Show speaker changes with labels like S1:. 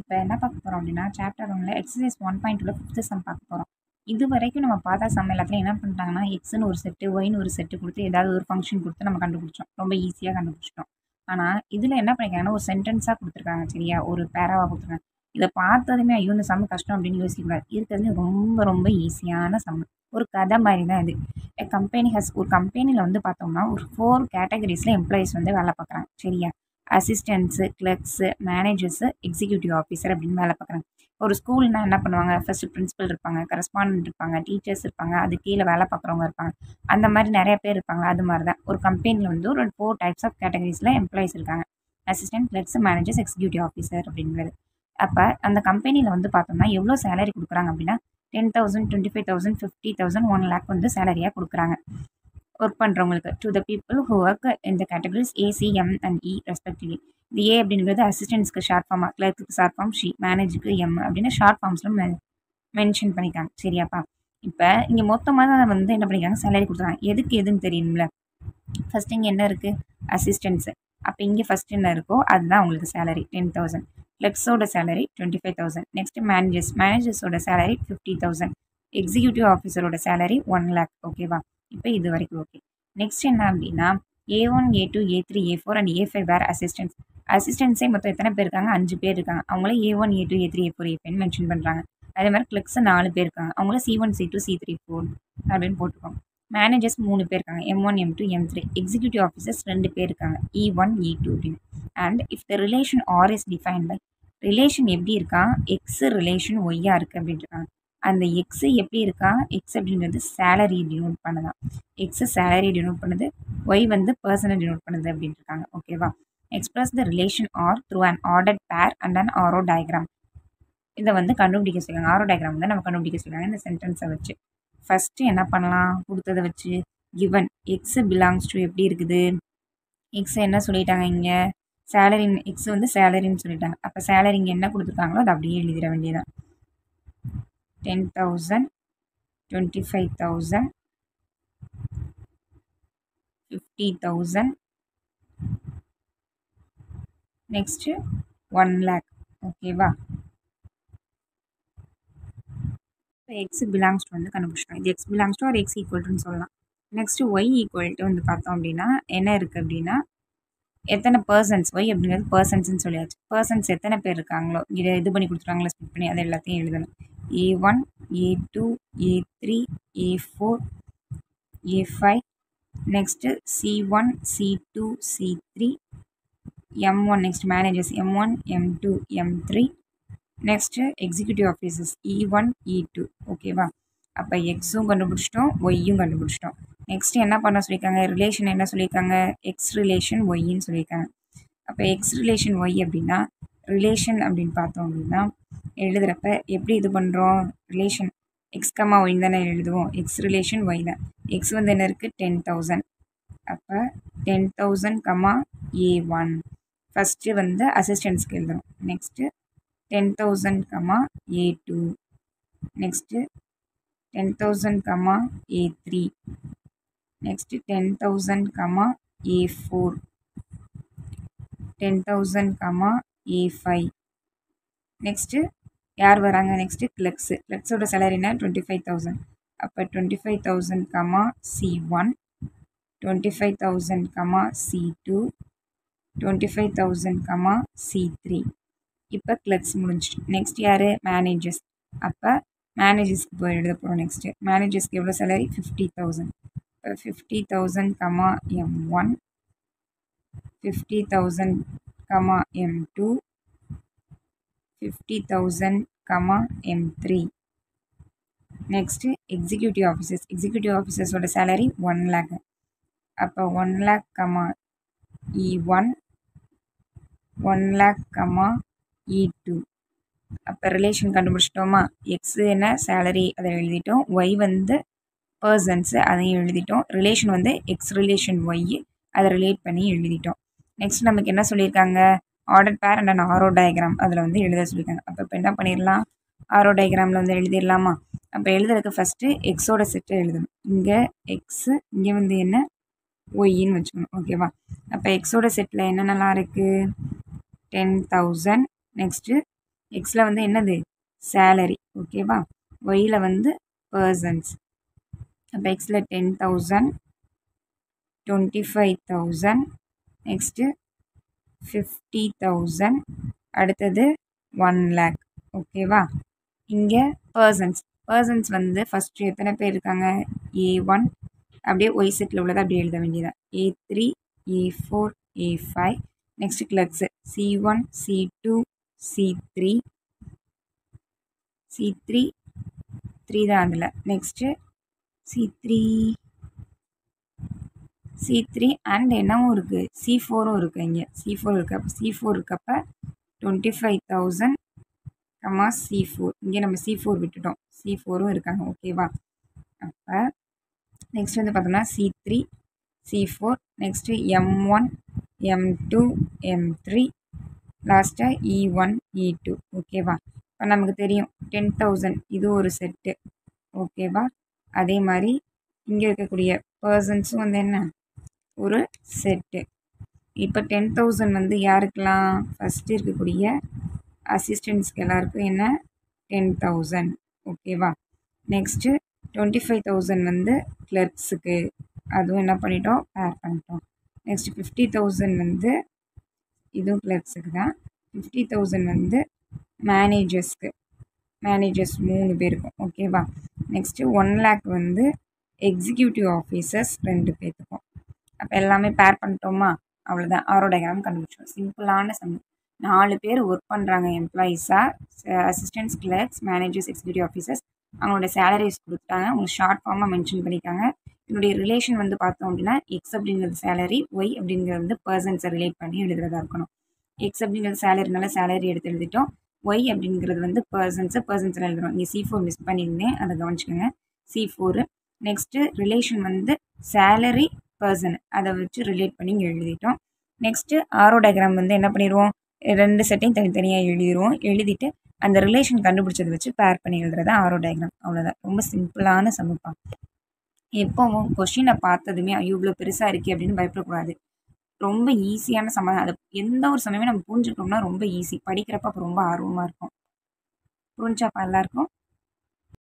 S1: இப்போ என்ன பார்க்க போகிறோம் அப்படின்னா சாப்டர் 1ல எக்ஸசைஸ் 1.2ல ஃபிஃப்த் சம் பார்க்க போகிறோம். இது வரைக்கும் நம்ம பார்த்த சம் எல்லாத்துலையும் என்ன பண்ணிட்டாங்கன்னா எக்ஸ்னு ஒரு செட்டு ஒய்னு ஒரு செட்டு கொடுத்து ஏதாவது ஒரு ஃபங்க்ஷன் கொடுத்து நம்ம கண்டுபிடிச்சோம். ரொம்ப ஈஸியாக கண்டுபிடிச்சிட்டோம். ஆனால் இதில் என்ன பண்ணியிருக்காங்கன்னா ஒரு சென்டென்ஸாக கொடுத்துருக்காங்க. சரியா, ஒரு பேராவாக கொடுத்துருக்காங்க. இதை பார்த்ததுமே ஐயோ இந்த சம் கஷ்டம் அப்படின்னு யோசிக்கக்கூடாது. இருக்கிறதுல ரொம்ப ரொம்ப ஈஸியான சம். ஒரு கதை மாதிரி தான் இது. ஒரு கம்பெனியில் வந்து பார்த்தோம்னா ஒரு 4 கேட்டகரிஸில் எம்ப்ளாயிஸ் வந்து வேலை பார்க்குறாங்க. சரியா, அசிஸ்டன்ட்ஸு, கிளர்க்ஸு, மேனேஜர்ஸு, எக்ஸிக்யூட்டிவ் ஆஃபீஸர் அப்படின்னு வேலை பார்க்குறாங்க. ஒரு ஸ்கூல்னா என்ன பண்ணுவாங்க, ஃபஸ்ட்டு பிரின்சிபல் இருப்பாங்க, கரஸ்பாண்டன்ட் இருப்பாங்க, டீச்சர்ஸ் இருப்பாங்க, அது கீழே வேலை பார்க்குறவங்க இருப்பாங்க. அந்த மாதிரி நிறைய பேர் இருப்பாங்க. அது மாதிரி தான் ஒரு கம்பெனியில் வந்து ஒரு 4 டைப்ஸ் ஆஃப் கேட்டகரிஸில் எம்ப்ளாயிஸ் இருக்காங்க. Assistant, clerks, managers, executive officer அப்படிங்கிறது. அப்போ அந்த கம்பெனியில் வந்து பார்த்தோம்னா எவ்வளோ சேலரி கொடுக்குறாங்க அப்படின்னா 10,000, 25,000, 50,000, 1 lakh வந்து சேலரியாக கொடுக்குறாங்க ஒர்க் பண்ணுறவங்களுக்கு. To the people who work இந்த categories A, C, M and E respectively. இது ஏ அப்படிங்கிறது அசிஸ்டன்ட்ஸ்க்கு ஷார்ட் ஃபார்மாக, கிளர்க்கு ஷார்ட் ஃபார்ம், ஷி, மேனேஜருக்கு எம் அப்படின்னு ஷார்ட் ஃபார்ம்ஸில் மென்ஷன் பண்ணிக்காங்க. சரியாப்பா, இப்போ இங்கே மொத்தமாக தான் வந்து என்ன பண்ணிக்காங்க, சேலரி கொடுத்துறாங்க. எதுன்னு தெரியணும்ல. ஃபஸ்ட் இங்கே என்ன இருக்குது, அசிஸ்டன்ட்ஸு. அப்போ இங்கே ஃபஸ்ட் என்ன இருக்கோ அதுதான் உங்களுக்கு சேலரி 10,000. கிளர்க்ஸோட சேலரி 25,000. நெக்ஸ்ட் மேனேஜர்ஸோட சேலரி 50,000. எக்ஸிக்யூட்டிவ் ஆஃபீஸரோட சேலரி 1 lakh. ஓகேவா, இப்போ இது வரைக்கும் ஓகே. நெக்ஸ்ட் என்ன அப்படின்னா A1, A2, A3, A4 and A5 where assistants. அசிஸ்டன்ஸே மொத்தம் எத்தனை பேர் இருக்காங்க, 5 பேர் இருக்காங்க. அவங்கள A1, A2, A3, A4, A5 mention பண்ணுறாங்க. அதே மாதிரி கிளர்க்ஸ் 4 பேர் இருக்காங்க. அவங்கள C1, C2, C3, 4 அப்படின்னு போட்டுக்கோங்க. மேனேஜர்ஸ் 3 பேர் இருக்காங்க, M1, M2, M3. Executive officers 2 பேர் இருக்காங்க, E1, E2 அப்படின்னு. And if the relation R is define by, relation எப்படி இருக்கா, எக்ஸ் ரிலேஷன் ஒய்யா இருக்குது அப்படின்ட்டு இருக்காங்க. அந்த எக்ஸ் எப்படி இருக்கா, எக்ஸ் அப்படின்றது சேலரி டினோட் பண்ணுதான். எக்ஸ் சேலரி டினோட் பண்ணுது, ஒய் வந்து பர்சனை டினோட் பண்ணுது அப்படின்ட்டு இருக்காங்க. ஓகேவா, express the relation R through an ordered pair and an arrow diagram. இதை வந்து கண்டுபிடிக்க சொல்லுவாங்க. ஆரோ டயக்ராம் வந்து நம்ம கண்டுபிடிக்க சொல்லுவாங்க இந்த சென்டென்ஸை வச்சு. ஃபஸ்ட்டு என்ன பண்ணலாம், கொடுத்ததை வச்சு கிவன் எக்ஸ் பிலாங்ஸ் டு எப்படி இருக்குது, எக்ஸ் என்ன சொல்லிட்டாங்க இங்கே, சேலரி. எக்ஸ் வந்து சேலரின்னு சொல்லிட்டாங்க. அப்போ சேலரி இங்கே என்ன கொடுத்துருக்காங்களோ அதை அப்படியே எழுதிட வேண்டியதான். 10,000, 25,000, 50,000, நெக்ஸ்ட்டு 1 lakh. ஓகேவா, இப்போ எக்ஸ் பிலாங்ஸ் டு வந்து கண்டுபிடிச்சிட்டோம். இது எக்ஸ் பிலாங்ஸ் டு ஒரு எக்ஸ் ஈக்குவல்ட்டுன்னு சொல்லலாம். நெக்ஸ்ட்டு ஒய் ஈக்குவல்ட்டு வந்து பார்த்தோம் அப்படின்னா என்ன இருக்குது அப்படின்னா எத்தனை பர்சன்ஸ், ஒய் அப்படிங்கிறது பர்சன்ஸ்ன்னு சொல்லியாச்சு. பர்சன்ஸ் எத்தனை பேர் இருக்காங்களோ இதை இது பண்ணி கொடுத்துருக்காங்களோ ஸ்பிட் பண்ணி அதை எல்லாத்தையும் எழுதணும். A1, A2, A3, A4, A5, next C1, C2, C3, M1. Next managers M1, M2, M3. Next executive officers E1, E2. ஓகேவா, அப்போ எக்ஸும் கண்டுபிடிச்சிட்டோம், ஒய்யும் கண்டுபிடிச்சிட்டோம். நெக்ஸ்ட் என்ன பண்ண சொல்லியிருக்காங்க, ரிலேஷன் என்ன சொல்லியிருக்காங்க, எக்ஸ் ரிலேஷன் ஒய்ன்னு சொல்லியிருக்காங்க. அப்போ எக்ஸ் ரிலேஷன் ஒய் அப்படின்னா ரிலேஷன் அப்படின்னு பார்த்தோம் அப்படின்னா எழுதுகிறப்ப எப்படி இது பண்ணுறோம், ரிலேஷன் எக்ஸ் கமா ஒய் தானே எழுதுவோம். எக்ஸ் ரிலேஷன் ஒய் தான். எக்ஸ் வந்து என்ன இருக்குது 10,000. அப்போ 10,000 கமா A1 ஃபஸ்ட்டு வந்து அசிஸ்டன்ஸ்க்கு எழுதுறோம். Next 10,000 comma A2, next 10,000 comma A3, next 10,000 comma A4, 10,000 comma A5. Next யார் வராங்க, நெக்ஸ்ட்டு கிளர்க்ஸோட சேலரினா 25,000. அப்போ 25,000 comma C1, 25,000 comma C2, 25,000 comma C3. இப்போ கிளர்க்ஸ் முடிஞ்சிட்டு. நெக்ஸ்ட் யார், மேனேஜர்ஸ். அப்போ மேனேஜர்ஸ்க்கு போய் எழுத போகிறோம். நெக்ஸ்ட்டு மேனேஜர்ஸ்க்கு எவ்வளோ சேலரி 50,000. இப்போ 50,000 comma M1, 50,000 comma M2, 50,000 comma M3. Next executive ஆஃபீஸர்ஸோட சேலரி 1 lakh. அப்போ 1 lakh comma E1, 1 lakh comma E2. அப்போ ரிலேஷன் கண்டுபிடிச்சிட்டோமா, எக்ஸ் என்ன சேலரி அதை எழுதிட்டோம், ஒய் வந்து பர்சன்ஸு அதையும் எழுதிட்டோம், ரிலேஷன் வந்து எக்ஸ் ரிலேஷன் ஒய் அதை ரிலேட் பண்ணி எழுதிட்டோம். நெக்ஸ்ட் நமக்கு என்ன சொல்லியிருக்காங்க, ஆர்டர் பேர் அண்ட் ஆரோ டயக்ராம் அதில் வந்து எழுத சொல்லியிருக்காங்க. அப்போ இப்போ என்ன பண்ணிடலாம், ஆரோ டயக்ராமில் வந்து எழுதிடலாமா. அப்போ எழுதுறதுக்கு ஃபஸ்ட்டு எக்ஸோட செட்டை எழுதணும். இங்கே எக்ஸு, இங்கே வந்து என்ன ஒய்ன்னு வச்சுக்கணும். ஓகேவா, அப்போ எக்ஸோட செட்டில் என்னென்னலாம் இருக்குது, 10,000, நெக்ஸ்ட்டு எக்ஸில் வந்து என்னது சேலரி ஓகேவா, ஒயில் வந்து பர்சன்ஸ். அப்போ எக்ஸில் 10,000, 25,000, நெக்ஸ்ட்டு 50,000, அடுத்தது 1 lakh ஓகேவா. இங்கே பர்சன்ஸ் வந்து ஃபஸ்ட்டு எத்தனை பேர் இருக்காங்க, A1, அப்படியே ஒய் செட்டில் உள்ளதை அப்படியே எழுத வேண்டியதான், A3, A4, A5. Next கிளர்க்ஸு C1, C2, C3, C3 3 தான் அதில். நெக்ஸ்ட்டு C3 அண்ட் என்னவும் இருக்குது, C4ம் இருக்குது. இங்கே C4 இருக்குது. அப்போ C4 இருக்கப்போ 25,000, C4 இங்கே நம்ம C4 விட்டுட்டோம், C4ம் இருக்காங்க ஓகேவா. அப்போ நெக்ஸ்ட் வந்து பார்த்தோம்னா C3, C4, next M1, M2, M3, லாஸ்ட்டாக E1, E2 ஓகேவா. இப்போ நமக்கு தெரியும் 10,000 இது ஒரு செட்டு ஓகேவா. அதே மாதிரி இங்கே இருக்கக்கூடிய பர்சன்ஸும் வந்து என்ன ஒரு செட்டு. இப்போ 10,000 வந்து யாருக்கெல்லாம், ஃபஸ்ட்டு இருக்கக்கூடிய அசிஸ்டன்ட்ஸ்க்கு எல்லாருக்கும் என்ன 10,000 ஓகேவா. நெக்ஸ்ட்டு 25,000 வந்து கிளர்க்ஸுக்கு, அதுவும் என்ன பண்ணிட்டோம் பேர் பண்ணிட்டோம். நெக்ஸ்ட்டு 50,000 வந்து இதுவும் கிளர்க்ஸுக்கு தான். 50,000 வந்து மேனேஜர்ஸ்க்கு, மேனேஜர்ஸ் 3 பேருக்கும் ஓகேவா. நெக்ஸ்ட்டு 1 lakh வந்து எக்ஸிக்யூட்டிவ் ஆஃபீஸர்ஸ் 2 பேர்த்துக்கும். அப்போ எல்லாமே பேர் பண்ணிட்டோமா, அவ்வளோதான். ஆரோ டயக்ராம் கண்டுபிடிச்சோம். சிம்பிளான சம். 4 பேர் ஒர்க் பண்ணுறாங்க எம்ப்ளாயீஸாக, assistants, clerks, managers, executive officers. அவங்களோட சேலரிஸ் கொடுத்துட்டாங்க, உங்களுக்கு ஷார்ட் ஃபார்மாக மென்ஷன் பண்ணியிருக்காங்க. என்னுடைய ரிலேஷன் வந்து பார்த்தோம் அப்படின்னா எக்ஸ் அப்படிங்கிறது சேலரி, ஒய் அப்படிங்கிறது வந்து பர்சன்ஸை ரிலேட் பண்ணி எழுதுறதா இருக்கணும். எக்ஸ் அப்படிங்கிறது சேலரினால சேலரி எடுத்து எழுதிட்டோம், ஒய் அப்படிங்கிறது வந்து பர்சன்ஸில் எழுதுறோம். இங்கே C4 மிஸ் பண்ணியிருந்தேன், அதை கவனிச்சுக்கோங்க. C4 நெக்ஸ்ட்டு ரிலேஷன் வந்து சேலரி பர்சன், அதை வச்சு ரிலேட் பண்ணி இங்கே எழுதிட்டோம். நெக்ஸ்ட்டு ஆரோ டயக்ராம் வந்து என்ன பண்ணிடுவோம், 2 செட்டையும் தனித்தனியாக எழுதிடுவோம். எழுதிட்டு அந்த ரிலேஷன் கண்டுபிடிச்சதை வச்சு பேர் பண்ணி எழுதுறதா ஆரோ டயக்ராம். அவ்வளோதான், ரொம்ப சிம்பிளான சமப்பா. எப்போவும் கொஷினை பார்த்ததுமே ஐயோ இவ்வளோ பெருசாக இருக்கே அப்படின்னு பயப்படக்கூடாது. ரொம்ப ஈஸியான சமாதானம். அதை எந்த ஒரு சமயமே நம்ம புரிஞ்சுக்கிட்டோம்னா ரொம்ப ஈஸி. படிக்கிறப்ப அப்போ ரொம்ப ஆர்வமாக இருக்கும். புரிஞ்சாப்பா எல்லாருக்கும்?